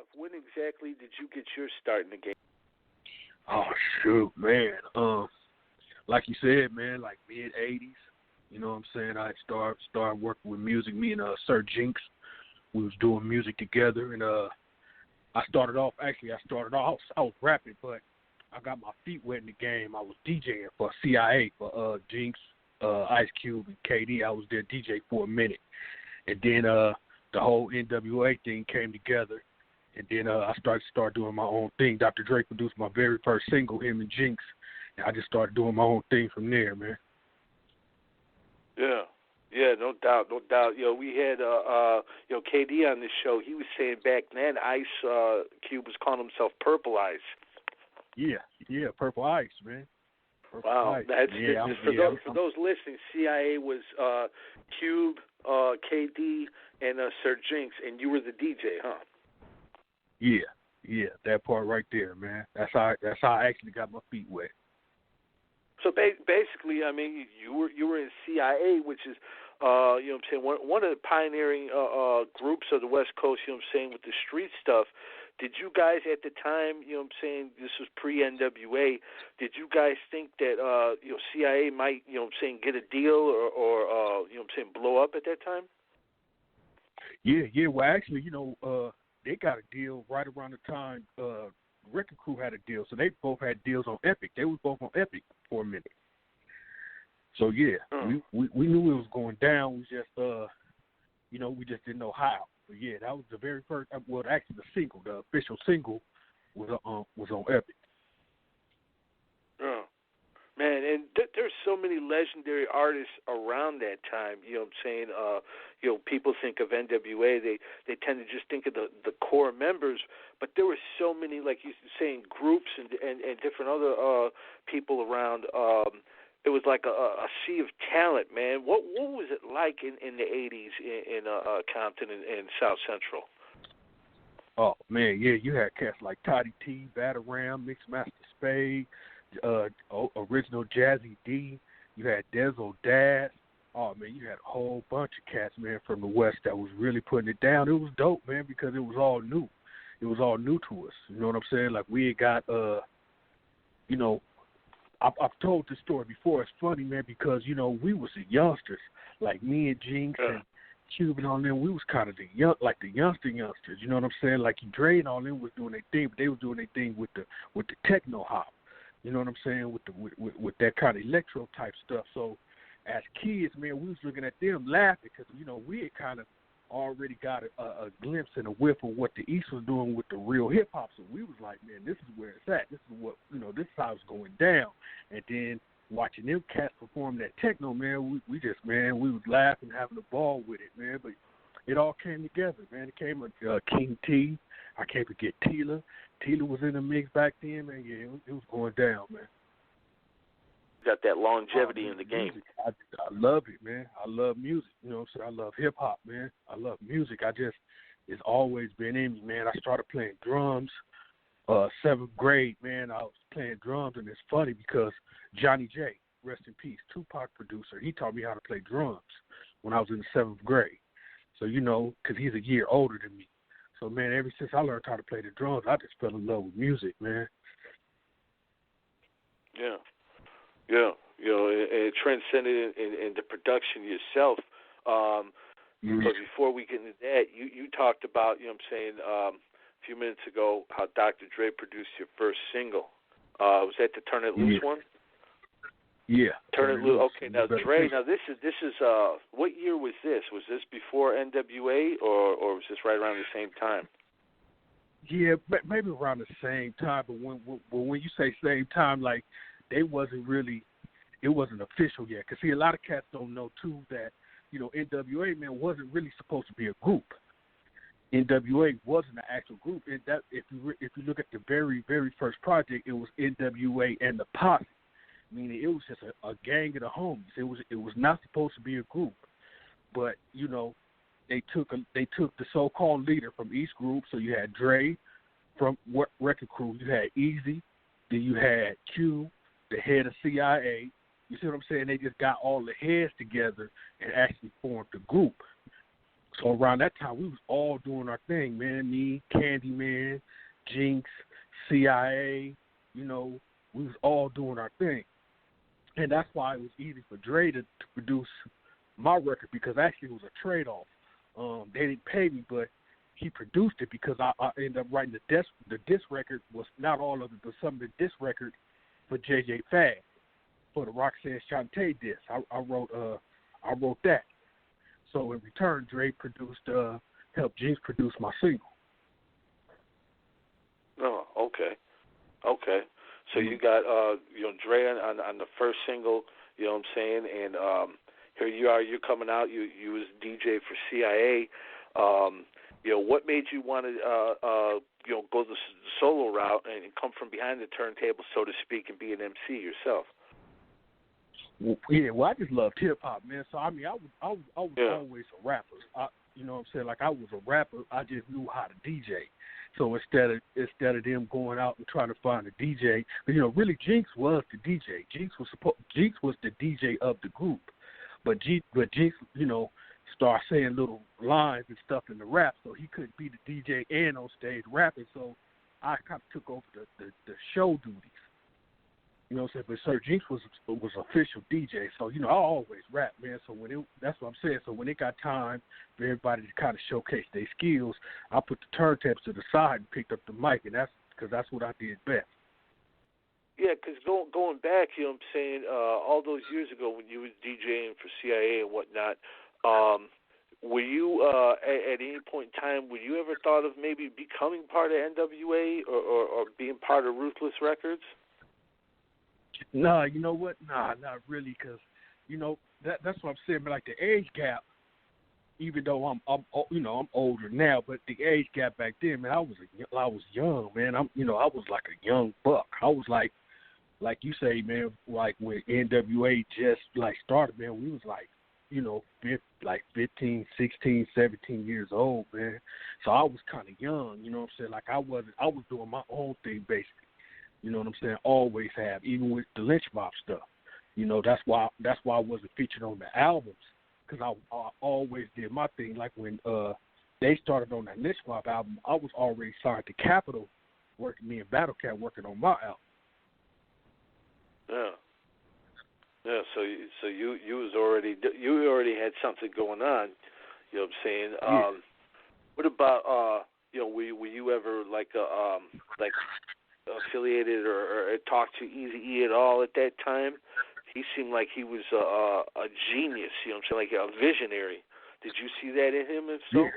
off, when exactly did you get your start in the game? Oh shoot, man. Like you said, man, like mid-'80s. You know what I'm saying? I started working with music. Me and Sir Jinx, we was doing music together, and I started off. I was rapping, but I got my feet wet in the game. I was DJing for C.I.A. for Jinx, Ice Cube, and K-Dee. I was their DJ for a minute, and then the whole N.W.A. thing came together, and then I started doing my own thing. Dr. Dre produced my very first single, him and Jinx, and I just started doing my own thing from there, man. Yeah, no doubt. We had K-Dee on this show. He was saying back then Ice Cube was calling himself Purple Ice. Yeah, Purple Ice, man. Purple wow, Ice. that's for those listening. C.I.A. was Cube, K-Dee, and Sir Jinx, and you were the DJ, huh? Yeah, that part right there, man. That's how I actually got my feet wet. So basically, I mean, you were in C.I.A., which is, you know what I'm saying, one of the pioneering groups of the West Coast, you know what I'm saying, with the street stuff. Did you guys at the time, you know what I'm saying, this was pre-N.W.A., did you guys think that, C.I.A. might, you know what I'm saying, get a deal or you know what I'm saying, blow up at that time? Yeah, well, actually, they got a deal right around the time Record Crew had a deal, so they both had deals on Epic. They was both on Epic for a minute. So yeah, we knew it was going down. We just we just didn't know how. But yeah, that was the very first. Well, actually, the official single was on Epic. Oh. Man, and there's so many legendary artists around that time. You know what I'm saying? People think of N.W.A. They tend to just think of the core members, but there were so many, like you were saying, groups and different other people around. It was like a sea of talent, man. What was it like in the 80s in Compton and South Central? Oh man, yeah, you had cats like Toddy T, Batarram, Mixmaster Spade. Original Dazzie Dee, you had Dezo Dad. Oh man, you had a whole bunch of cats, man, from the West that was really putting it down. It was dope, man, because it was all new. It was all new to us. You know what I'm saying? Like we had got, I've told this story before. It's funny, man, because we was the youngsters, like me and Jinx and Cube and all them. We was kind of the youngsters. You know what I'm saying? Like Dre and all them was doing their thing, but they was doing their thing with the techno hop. You know what I'm saying, with that kind of electro type stuff. So as kids, man, we was looking at them laughing because, we had kind of already got a glimpse and a whiff of what the East was doing with the real hip-hop. So we was like, man, this is where it's at. This is what, this is how it's going down. And then watching them cats perform that techno, man, we was laughing, having a ball with it, man. But it all came together, man. It came with King T. I can't forget Tila. Tila was in the mix back then, man. Yeah, it was going down, man. Got that longevity in the game. I love it, man. I love music. You know what I'm saying? I love hip-hop, man. I love music. It's always been in me, man. I started playing drums 7th grade, man. I was playing drums, and it's funny because Johnny J, rest in peace, Tupac producer, he taught me how to play drums when I was in the 7th grade. So, because he's a year older than me. So, man, ever since I learned how to play the drums, I just fell in love with music, man. Yeah. It transcended into production yourself. But before we get into that, you talked about, a few minutes ago, how Dr. Dre produced your first single. Was that the Turn It Loose one? Yeah. Turn It Loose. Okay, now Dre. Now this is what year was this? Was this before N.W.A. or was this right around the same time? Yeah, maybe around the same time. But when you say same time, like it wasn't official yet. Cause see, a lot of cats don't know too that N.W.A. man wasn't really supposed to be a group. N.W.A. wasn't an actual group. If you look at the very very first project, it was N.W.A. and the Posse. Meaning it was just a gang of the homies. It was not supposed to be a group, but they took the so-called leader from each group. So you had Dre from Record Crew, you had Eazy, then you had Q, the head of C.I.A. You see what I'm saying? They just got all the heads together and actually formed a group. So around that time, we was all doing our thing, man. Me, Candyman, Jinx, C.I.A., you know, we was all doing our thing. And that's why it was easy for Dre to produce my record, because actually it was a trade-off. They didn't pay me, but he produced it because I ended up writing the disc record, was not all of it, but some of the disc record for J.J. Fad, for the Roxanne Shante disc. I wrote that. So in return, Dre helped Jinx produce my single. Oh, okay. So you got Dre on the first single, you know what I'm saying, and here you are, you're coming out, you was DJ for C.I.A. What made you want to go the solo route and come from behind the turntable, so to speak, and be an MC yourself? Well, I just loved hip hop, man. So I mean, I was always a rapper. You know what I'm saying? Like, I was a rapper. I just knew how to DJ. So instead of them going out and trying to find a DJ, really Jinx was the DJ. Jinx was the DJ of the group, but Jinx, started saying little lines and stuff in the rap, so he couldn't be the DJ and on stage rapping. So I kind of took over the show duties. You know what I'm saying? But Sir Jinx was official DJ, so I always rap, man. So that's what I'm saying. So when it got time for everybody to kind of showcase their skills, I put the turntables to the side and picked up the mic, and that's what I did best. Yeah, because going back, you know what I'm saying, all those years ago when you was DJing for C.I.A. and whatnot, were you at any point in time, were you ever thought of maybe becoming part of N.W.A. or being part of Ruthless Records? No, you know what? Nah, not really, because that's what I'm saying. But like the age gap, even though I'm older now, but the age gap back then, man, I was young, man. I was like a young buck. I was like you say, man, like when N.W.A. just like started, man, we was like 15, 16, 17 years old, man. So I was kind of young, you know what I'm saying? Like I was doing my own thing basically. You know what I'm saying? Always have, even with the Lynch Mob stuff. That's why I wasn't featured on the albums, because I always did my thing. Like when they started on that Lynch Mob album, I was already signed to Capitol, me and Battle Cat working on my album. Yeah. So you already had something going on. You know what I'm saying? Yeah. What about were you ever like affiliated or talked to Eazy-E at all at that time? He seemed like he was a genius, you know what I'm saying, like a visionary. Did you see that in him, if so?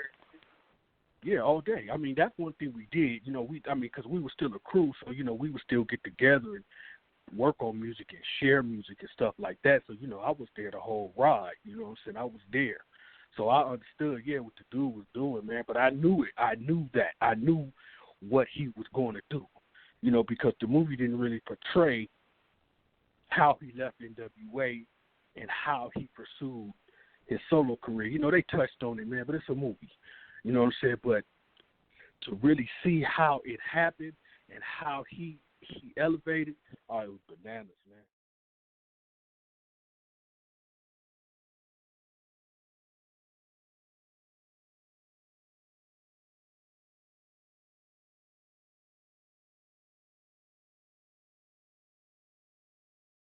Yeah, all day. I mean, that's one thing we did. Because we were still a crew, so, we would still get together and work on music and share music and stuff like that. So, I was there the whole ride, you know what I'm saying? I was there. So I understood, what the dude was doing, man. But I knew it. I knew that. I knew what he was going to do. Because the movie didn't really portray how he left N.W.A. and how he pursued his solo career. They touched on it, man, but it's a movie. You know what I'm saying? But to really see how it happened and how he elevated, it was bananas, man.